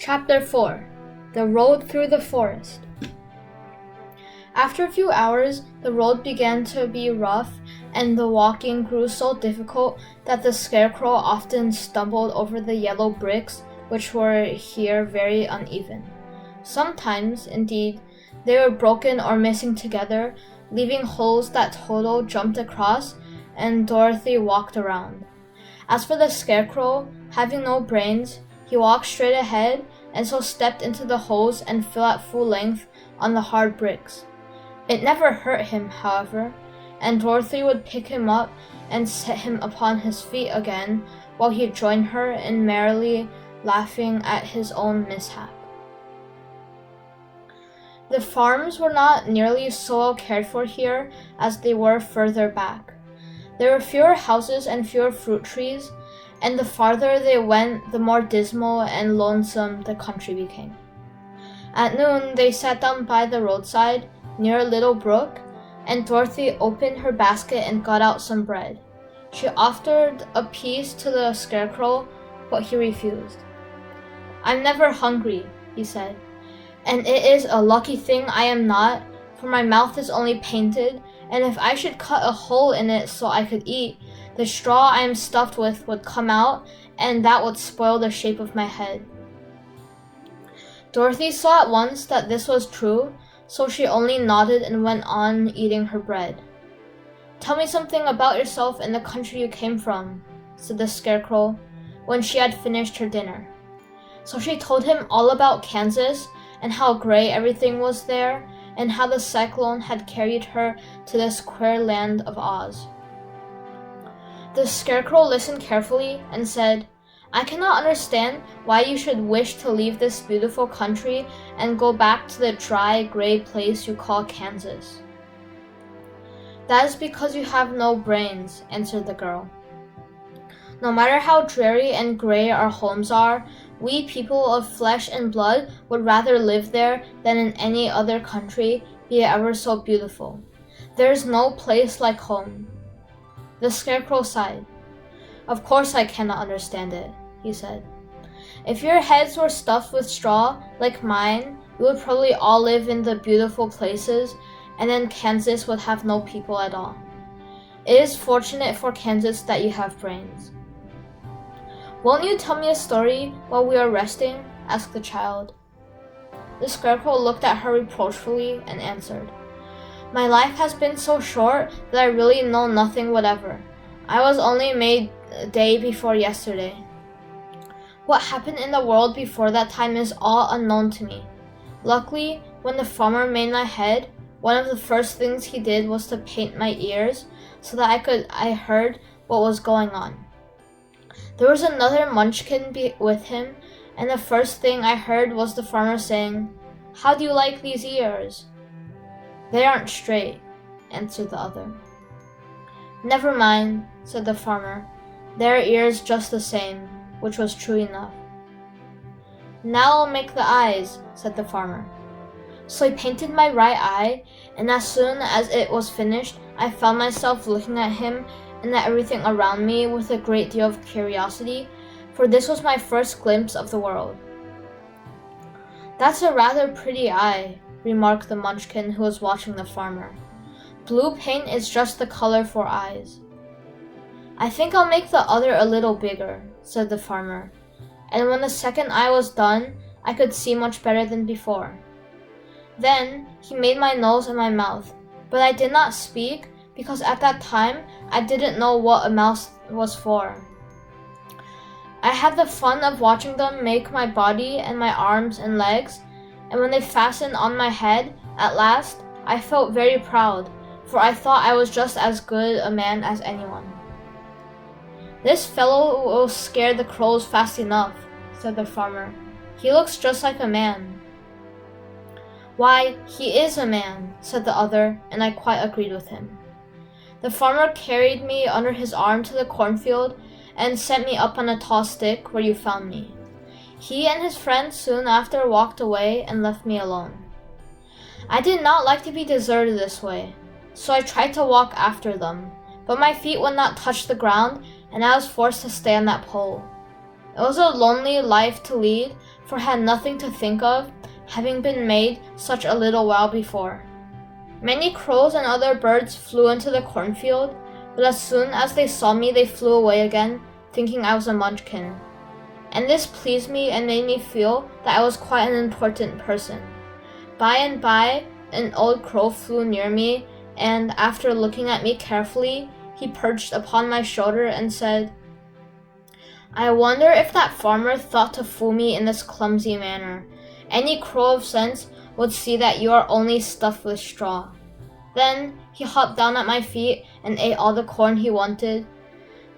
Chapter 4 The Road Through the Forest. After a few hours, the road began to be rough, and the walking grew so difficult that the Scarecrow often stumbled over the yellow bricks, which were here very uneven. Sometimes, indeed, they were broken or missing together, leaving holes that Toto jumped across and Dorothy walked around. As for the Scarecrow, having no brains, he walked straight ahead and so stepped into the holes and fell at full length on the hard bricks. It never hurt him, however, and Dorothy would pick him up and set him upon his feet again while he joined her in merrily laughing at his own mishap. The farms were not nearly so well cared for here as they were further back. There were fewer houses and fewer fruit trees, and the farther they went, the more dismal and lonesome the country became. At noon, they sat down by the roadside, near a little brook, and Dorothy opened her basket and got out some bread. She offered a piece to the Scarecrow, but he refused. "I'm never hungry," he said, "and it is a lucky thing I am not, for my mouth is only painted, and if I should cut a hole in it so I could eat, the straw I am stuffed with would come out, and that would spoil the shape of my head." Dorothy saw at once that this was true, so she only nodded and went on eating her bread. "Tell me something about yourself and the country you came from," said the Scarecrow, when she had finished her dinner. So she told him all about Kansas, and how gray everything was there, and how the cyclone had carried her to this queer land of Oz. The Scarecrow listened carefully and said, "I cannot understand why you should wish to leave this beautiful country and go back to the dry, gray place you call Kansas." "That is because you have no brains," answered the girl. "No matter how dreary and gray our homes are, we people of flesh and blood would rather live there than in any other country, be it ever so beautiful. There is no place like home." The Scarecrow sighed. "Of course I cannot understand it," he said. "If your heads were stuffed with straw, like mine, you would probably all live in the beautiful places, and then Kansas would have no people at all. It is fortunate for Kansas that you have brains." "Won't you tell me a story while we are resting?" asked the child. The Scarecrow looked at her reproachfully and answered, "My life has been so short that I really know nothing whatever. I was only made a day before yesterday. What happened in the world before that time is all unknown to me. Luckily, when the farmer made my head, one of the first things he did was to paint my ears so that I heard what was going on. There was another Munchkin with him, and the first thing I heard was the farmer saying, 'How do you like these ears?' 'They aren't straight,' answered the other. 'Never mind,' said the farmer. 'Their ears just the same,' which was true enough. 'Now I'll make the eyes,' said the farmer. So he painted my right eye, and as soon as it was finished, I found myself looking at him and at everything around me with a great deal of curiosity, for this was my first glimpse of the world." "That's a rather pretty eye," remarked the Munchkin who was watching the farmer. "Blue paint is just the color for eyes." "I think I'll make the other a little bigger," said the farmer, and when the second eye was done, I could see much better than before. Then he made my nose and my mouth, but I did not speak because at that time I didn't know what a mouth was for. I had the fun of watching them make my body and my arms and legs, and when they fastened on my head, at last, I felt very proud, for I thought I was just as good a man as anyone. "This fellow will scare the crows fast enough," said the farmer. "He looks just like a man." "Why, he is a man," said the other, and I quite agreed with him. The farmer carried me under his arm to the cornfield and set me up on a tall stick where you found me. He and his friend soon after walked away and left me alone. I did not like to be deserted this way, so I tried to walk after them, but my feet would not touch the ground and I was forced to stay on that pole. It was a lonely life to lead, for I had nothing to think of, having been made such a little while before. Many crows and other birds flew into the cornfield, but as soon as they saw me they flew away again, thinking I was a munchkin. And this pleased me and made me feel that I was quite an important person. By and by, an old crow flew near me, and after looking at me carefully, he perched upon my shoulder and said, "I wonder if that farmer thought to fool me in this clumsy manner. Any crow of sense would see that you are only stuffed with straw." Then he hopped down at my feet and ate all the corn he wanted.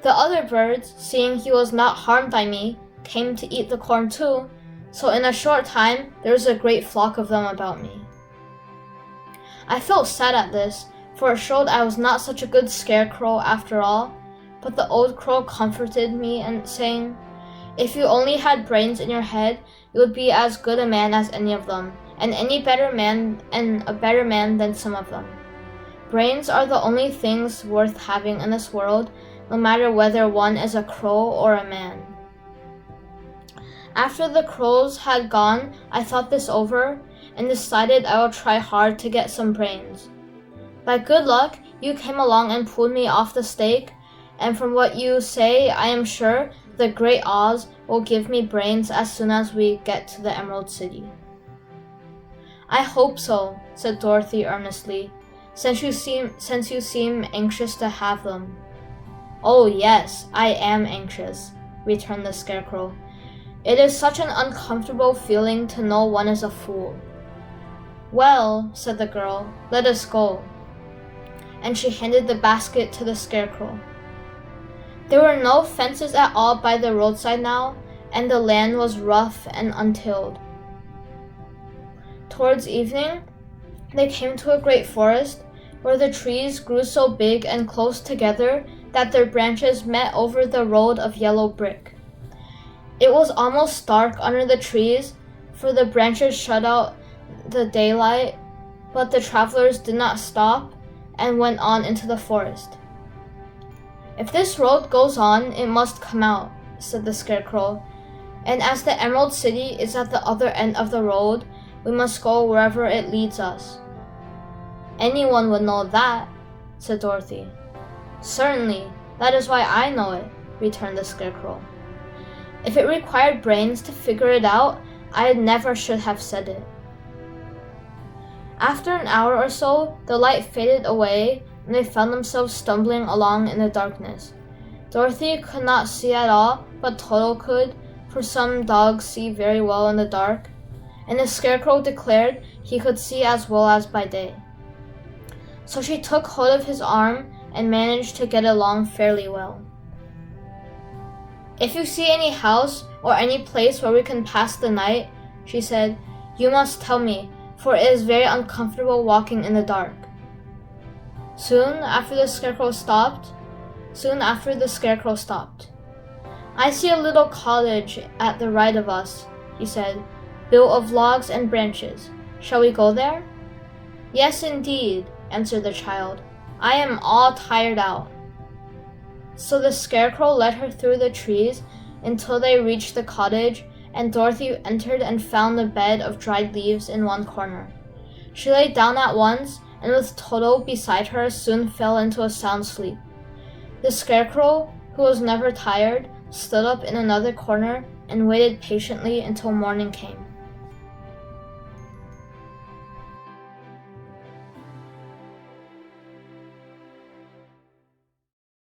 The other birds, seeing he was not harmed by me, came to eat the corn too, so in a short time there was a great flock of them about me. I felt sad at this, for it showed I was not such a good scarecrow after all, but the old crow comforted me and saying, "If you only had brains in your head, you would be as good a man as any of them, and a better man than some of them. Brains are the only things worth having in this world, no matter whether one is a crow or a man." After the crows had gone, I thought this over and decided I would try hard to get some brains. By good luck, you came along and pulled me off the stake, and from what you say, I am sure the great Oz will give me brains as soon as we get to the Emerald City. "I hope so," said Dorothy earnestly, since you seem anxious to have them." "Oh yes, I am anxious," returned the Scarecrow. "It is such an uncomfortable feeling to know one is a fool." "Well," said the girl, "let us go." And she handed the basket to the Scarecrow. There were no fences at all by the roadside now, and the land was rough and untilled. Towards evening, they came to a great forest, where the trees grew so big and close together that their branches met over the road of yellow brick. It was almost dark under the trees, for the branches shut out the daylight, but the travelers did not stop and went on into the forest. "If this road goes on, it must come out," said the Scarecrow, "and as the Emerald City is at the other end of the road, we must go wherever it leads us." "Anyone would know that," said Dorothy. "Certainly, that is why I know it," returned the Scarecrow. "If it required brains to figure it out, I never should have said it." After an hour or so, the light faded away, and they found themselves stumbling along in the darkness. Dorothy could not see at all, but Toto could, for some dogs see very well in the dark, and the Scarecrow declared he could see as well as by day. So she took hold of his arm and managed to get along fairly well. "If you see any house or any place where we can pass the night," she said, "you must tell me, for it is very uncomfortable walking in the dark." Soon after the Scarecrow stopped, "I see a little cottage at the right of us," he said, "built of logs and branches. Shall we go there?" "Yes, indeed," answered the child. "I am all tired out." So the Scarecrow led her through the trees until they reached the cottage, and Dorothy entered and found a bed of dried leaves in one corner. She lay down at once, and with Toto beside her soon fell into a sound sleep. The Scarecrow, who was never tired, stood up in another corner and waited patiently until morning came.